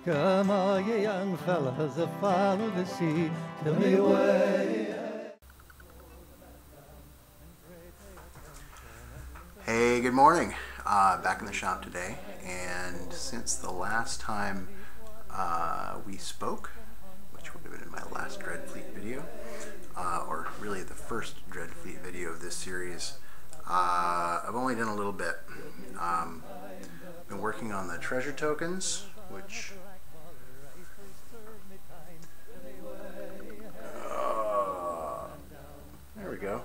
Come all ye young fellas that follow the sea, tell me where. Hey, good morning. Back in the shop today, and since the last time we spoke, which would have been in my last Dreadfleet video, or really the first Dreadfleet video of this series, I've only done a little bit. Been working on the treasure tokens, which there we go.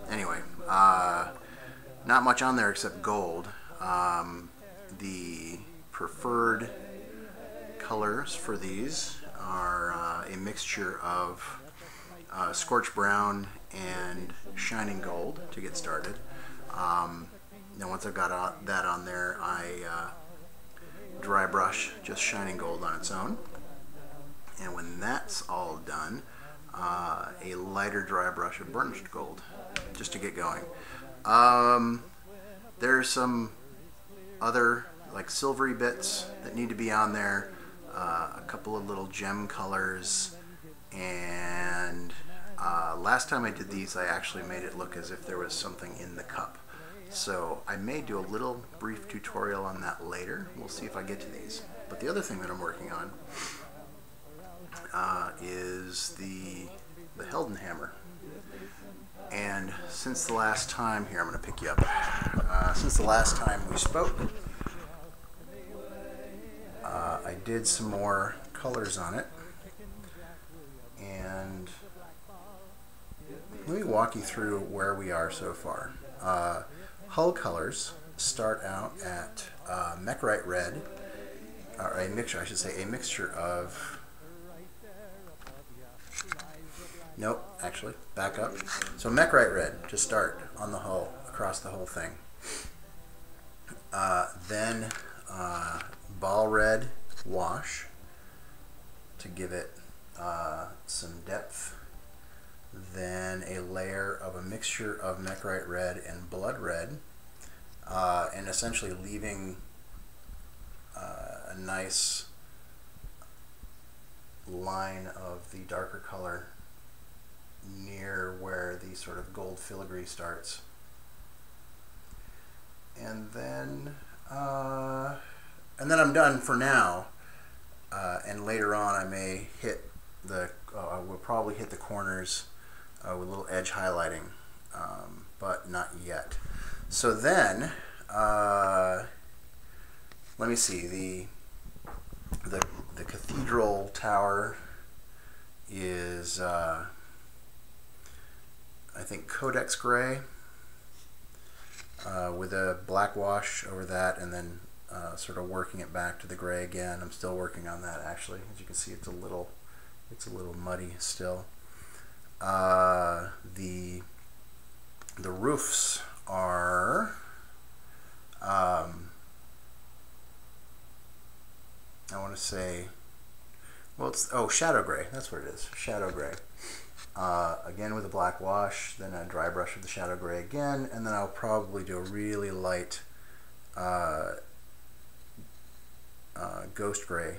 Anyway, not much on there except gold. The preferred colors for these are a mixture of scorched brown and shining gold to get started. Then once I've got that on there, I dry brush just shining gold on its own. And when that's all done, a lighter dry brush of burnished gold just to get going. There's some other like silvery bits that need to be on there, a couple of little gem colors, and last time I did these I actually made it look as if there was something in the cup. So I may do a little brief tutorial on that later. We'll see if I get to these. But the other thing that I'm working on is the Heldenhammer. And since the last time, here I'm going to pick you up, since the last time we spoke, I did some more colors on it, and let me walk you through where we are so far. Hull colors start out at Mechrite red, or a mixture, I should say, a mixture of, nope, actually, back up. So Mechrite red to start on the hull, across the whole thing. Then ball red wash to give it some depth. Then a layer of a mixture of Mechrite red and blood red, and essentially leaving a nice line of the darker color near where the sort of gold filigree starts. And then I'm done for now, and later on I may hit the I will probably hit the corners with a little edge highlighting, but not yet. So then let me see, the cathedral tower is I think Codex Gray, with a black wash over that, and then sort of working it back to the gray again. I'm still working on that, actually. As you can see, it's a little muddy still. The roofs are I want to say, well, it's shadow gray. That's what it is, shadow gray. Again with a black wash, then a dry brush of the shadow gray again, and then I'll probably do a really light ghost gray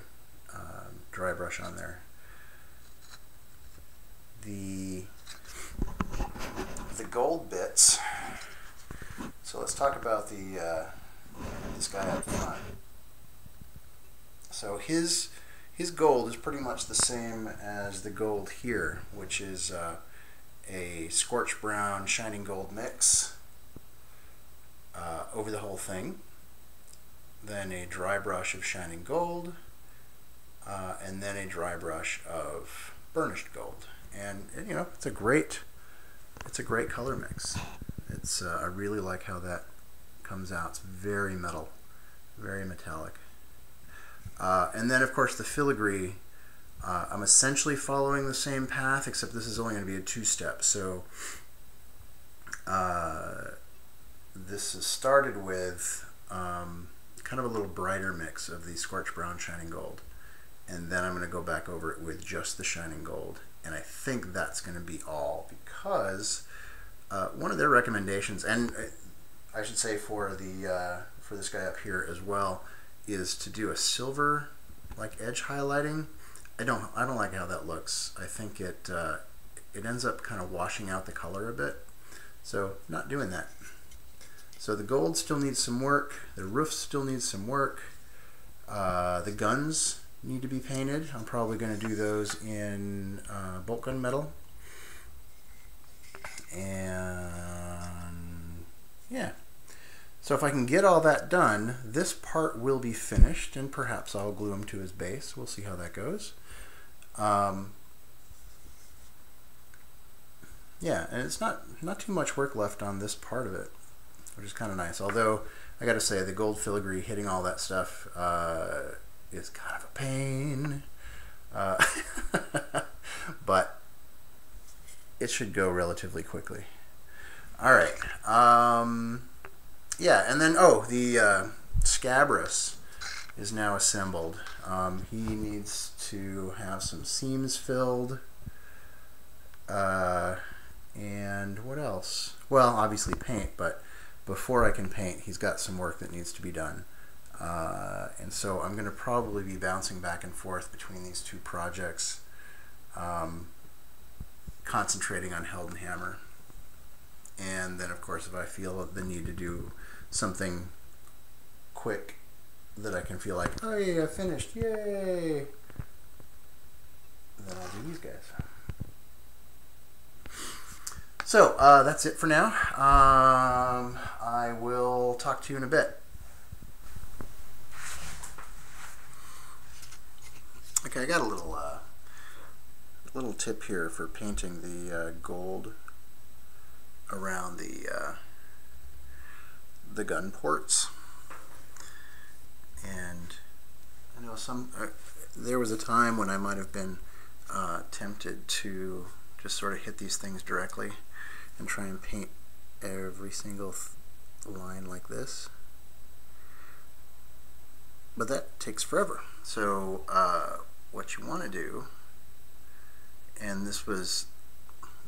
dry brush on there. The gold bits. So let's talk about this guy up front. So his gold is pretty much the same as the gold here, which is a scorched brown shining gold mix over the whole thing, then a dry brush of shining gold, and then a dry brush of burnished gold. And you know, it's a great color mix. It's I really like how that comes out. It's very metal, very metallic. And then of course the filigree, I'm essentially following the same path, except this is only going to be a two-step. So this is started with kind of a little brighter mix of the scorched brown shining gold, and then I'm going to go back over it with just the shining gold, and I think that's going to be all, because one of their recommendations, and I should say for for this guy up here as well is to do a silver like edge highlighting. I don't like how that looks. I think it ends up kind of washing out the color a bit. So not doing that. So the gold still needs some work. The roof still needs some work. The guns need to be painted. I'm probably going to do those in bolt gun metal. And yeah. So if I can get all that done, this part will be finished, and perhaps I'll glue him to his base. We'll see how that goes. Yeah, and it's not too much work left on this part of it, which is kind of nice. Although, I gotta say, the gold filigree hitting all that stuff is kind of a pain. But it should go relatively quickly. Alright. Yeah, and then, the Scabris is now assembled. He needs to have some seams filled. And what else? Well, obviously paint, but before I can paint, he's got some work that needs to be done. And so I'm going to probably be bouncing back and forth between these two projects, concentrating on Heldenhammer. And then, of course, if I feel the need to do something quick that I can feel like, oh yeah, I finished, yay, then I'll do these guys. So that's it for now. I will talk to you in a bit. Okay, I got a little tip here for painting the gold around the gun ports. And I know there was a time when I might have been tempted to just sort of hit these things directly and try and paint every single line like this. But that takes forever. So what you want to do, and this was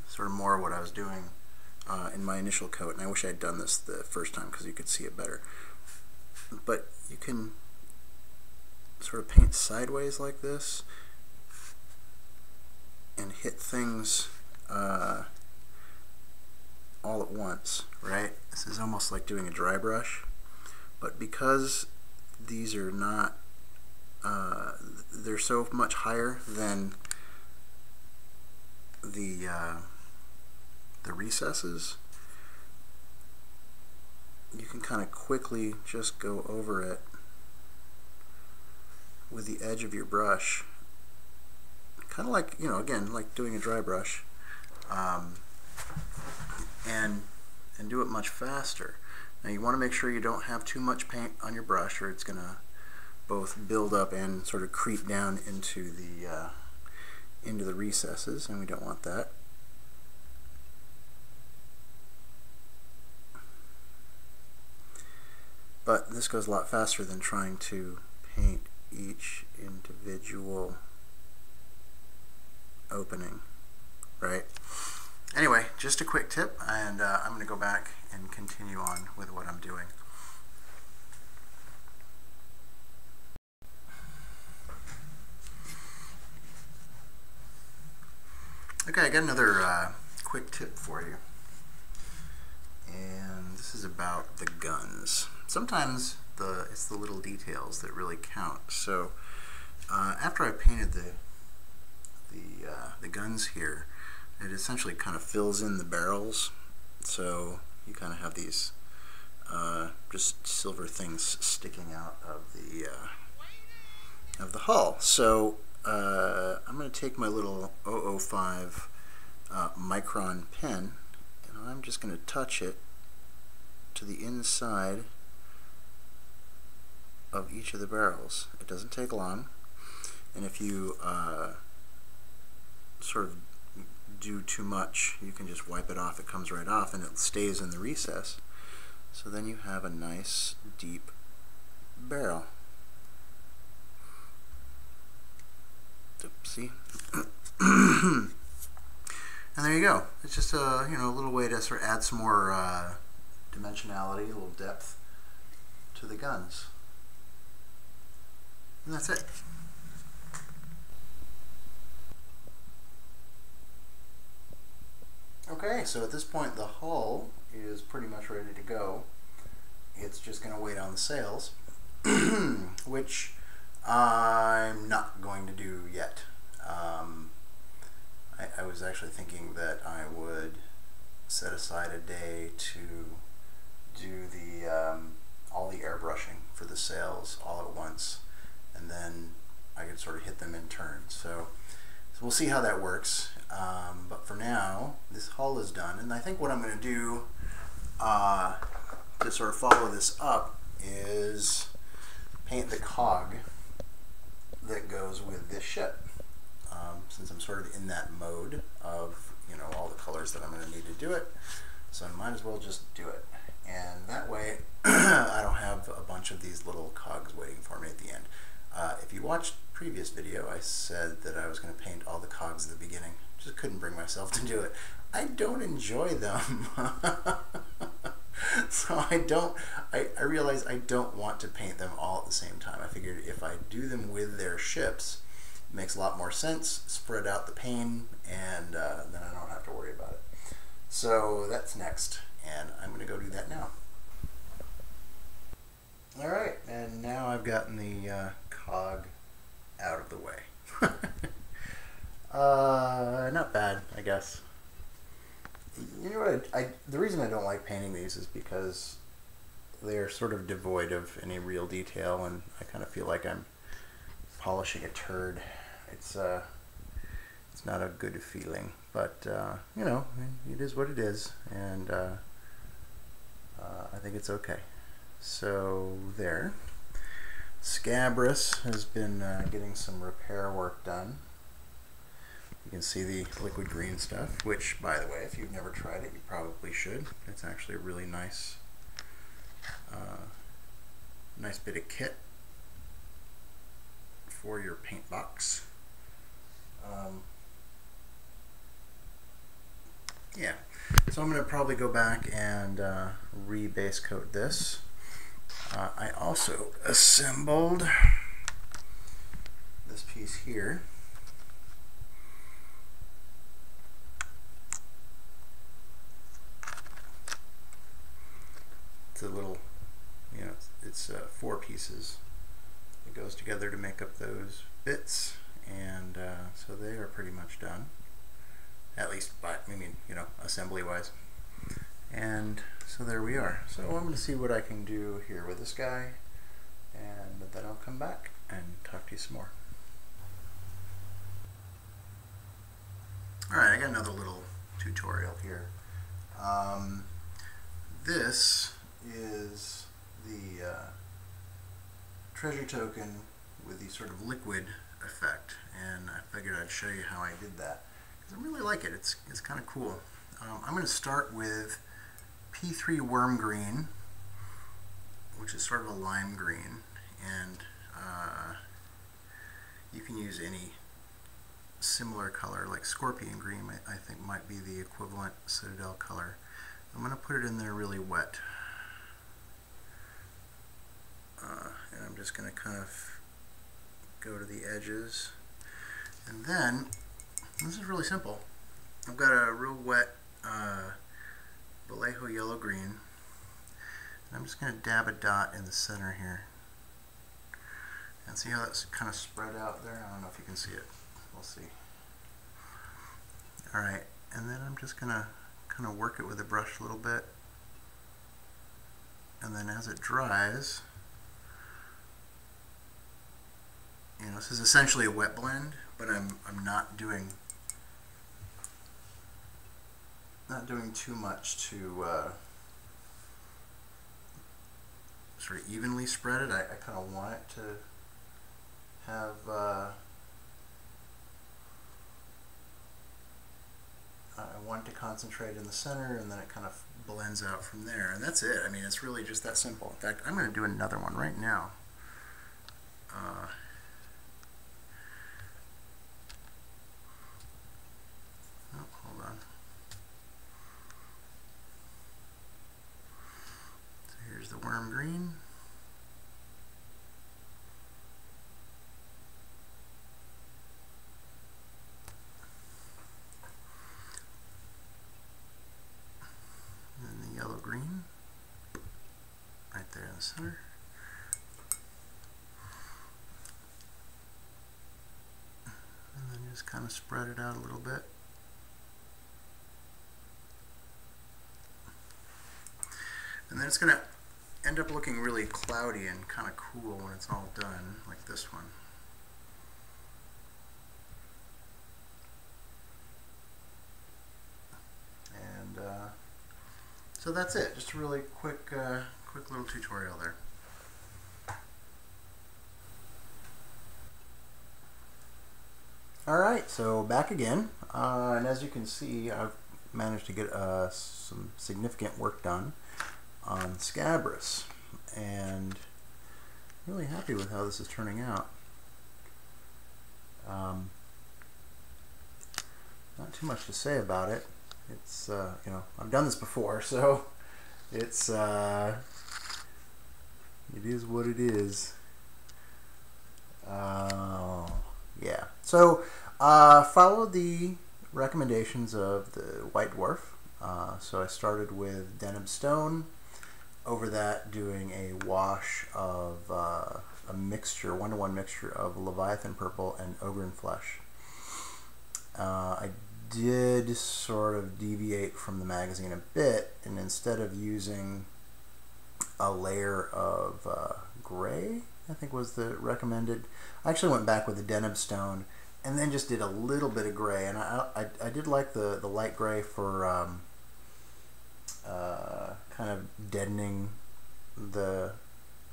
sort of more what I was doing in my initial coat, and I wish I had done this the first time because you could see it better. But you can sort of paint sideways like this and hit things all at once, right? This is almost like doing a dry brush, but because these are not, they're so much higher than the recesses, you can kind of quickly just go over it with the edge of your brush, kind of like, you know, again, like doing a dry brush, and do it much faster. Now you want to make sure you don't have too much paint on your brush, or it's going to both build up and sort of creep down into the recesses, and we don't want that. But this goes a lot faster than trying to paint each individual opening, right? Anyway, just a quick tip, and I'm going to go back and continue on with what I'm doing. Okay, I got another quick tip for you, and this is about the guns. Sometimes it's the little details that really count. So after I painted the guns here, it essentially kind of fills in the barrels, so you kind of have these just silver things sticking out of the hull. So I'm going to take my little 005 micron pen, and I'm just going to touch it to the inside of each of the barrels. It doesn't take long, and if you sort of do too much, you can just wipe it off. It comes right off and it stays in the recess. So then you have a nice deep barrel. See? And there you go. It's just a little way to sort of add some more dimensionality, a little depth to the guns. And that's it. Okay, so at this point the hull is pretty much ready to go. It's just going to wait on the sails, which I'm not going to do yet. I was actually thinking that I would set aside a day to do the all the airbrushing for the sails all at once, and then I could sort of hit them in turns. So we'll see how that works. But for now, this hull is done, and I think what I'm going to do to sort of follow this up is paint the cog that goes with this ship. Since I'm sort of in that mode of, you know, all the colors that I'm going to need to do it, so I might as well just do it. And that way I don't have a bunch of these little cogs waiting for me at the end. If you watched previous video, I said that I was going to paint all the cogs at the beginning. Just couldn't bring myself to do it. I don't enjoy them. So I realized I don't want to paint them all at the same time. I figured if I do them with their ships, it makes a lot more sense, spread out the pain, and then I don't have to worry about it. So that's next, and I'm going to go do that now. Alright, and now I've gotten the cog out of the way. Not bad, I guess. You know what, the reason I don't like painting these is because they're sort of devoid of any real detail, and I kind of feel like I'm polishing a turd. It's not a good feeling, but you know, it is what it is, and I think it's okay. So there. Scabris has been getting some repair work done. You can see the liquid green stuff, which, by the way, if you've never tried it, you probably should. It's actually a really nice, nice bit of kit for your paint box. Yeah, so I'm going to probably go back and re-base coat this. I also assembled this piece here. It's a little, you know, it's 4 pieces. It goes together to make up those bits, and so they are pretty much done. At least, by, I mean, you know, assembly-wise. And so there we are. So I'm going to see what I can do here with this guy, and then I'll come back and talk to you some more. Alright, I got another little tutorial here. This is the treasure token with the sort of liquid effect, and I figured I'd show you how I did that. I really like it. It's kind of cool. I'm going to start with P3 worm green, which is sort of a lime green, and you can use any similar color, like scorpion green I think might be the equivalent citadel color. I'm going to put it in there really wet, and I'm just going to kind of go to the edges, and then this is really simple. I've got a real wet Vallejo yellow green, and I'm just going to dab a dot in the center here. And see how that's kind of spread out there? I don't know if you can see it. We'll see. Alright, and then I'm just going to kind of work it with a brush a little bit. And then as it dries, you know, this is essentially a wet blend, but I'm not doing too much to sort of evenly spread it. I kind of want it to have I want it to concentrate in the center, and then it kind of blends out from there, and that's it. I mean, it's really just that simple. In fact, I'm going to do another one right now. Hold on. So here's the worm green. center. And then just kind of spread it out a little bit. And then it's going to end up looking really cloudy and kind of cool when it's all done, like this one. And so that's it. Just a really quick little tutorial there. Alright, so back again, and as you can see, I've managed to get some significant work done on Scabris, and really happy with how this is turning out. Not too much to say about it. It's you know, I've done this before, so it's it is what it is. Yeah. So followed the recommendations of the White Dwarf. So I started with denim stone. Over that, doing a wash of a mixture, 1-to-1 mixture of Leviathan purple and Ogren flesh. I did sort of deviate from the magazine a bit, and instead of using a layer of gray, I think was the recommended, I actually went back with the denim stone and then just did a little bit of gray. And I did like the light gray for kind of deadening the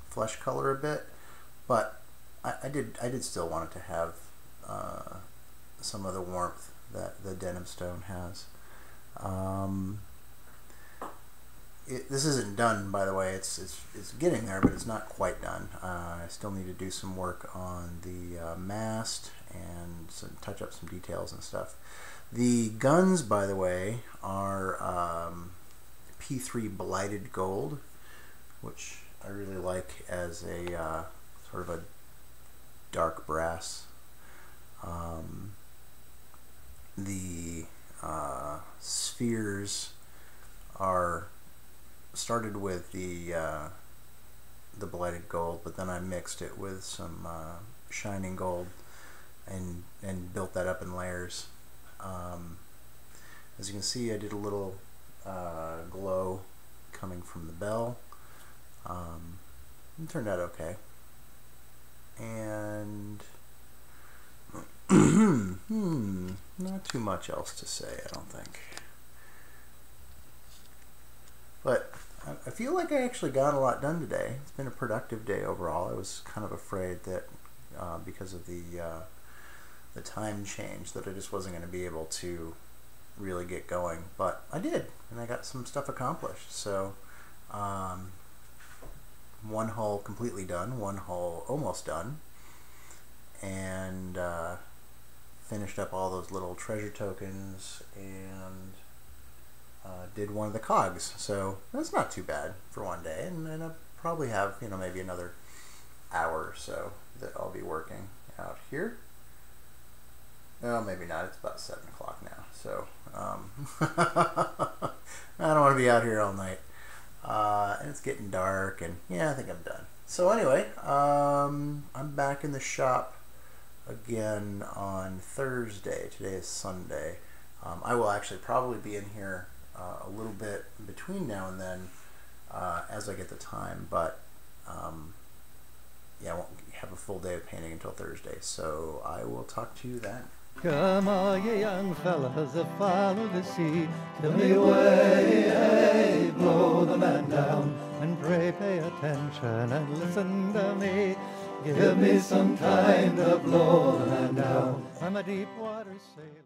flesh color a bit, but I did still want it to have some of the warmth that the denim stone has. This isn't done, by the way. It's getting there, but it's not quite done. I still need to do some work on the mast and touch up some details and stuff. The guns, by the way, are P3 Blighted Gold, which I really like as a sort of a dark brass. The spheres are started with the Blighted Gold, but then I mixed it with some shining gold and built that up in layers. As you can see, I did a little glow coming from the bell. It turned out okay. And not too much else to say, I don't think. But I feel like I actually got a lot done today. It's been a productive day overall. I was kind of afraid that because of the time change that I just wasn't going to be able to really get going, but I did, and I got some stuff accomplished. So one hull completely done, one hull almost done, and finished up all those little treasure tokens and did one of the cogs. So that's not too bad for one day, and I'll probably have, you know, maybe another hour or so that I'll be working out here. Well, maybe not. It's about 7 o'clock now, so I don't want to be out here all night. And it's getting dark, and yeah, I think I'm done. So anyway, I'm back in the shop again on Thursday. Today is Sunday. I will actually probably be in here a little bit between now and then as I get the time, but yeah, I won't have a full day of painting until Thursday, so I will talk to you then. Come all ye young fellas that follow the sea, till me way, blow the man down, and pray pay attention and listen to me. Give me some time to blow the man down. I'm a deep water sailor.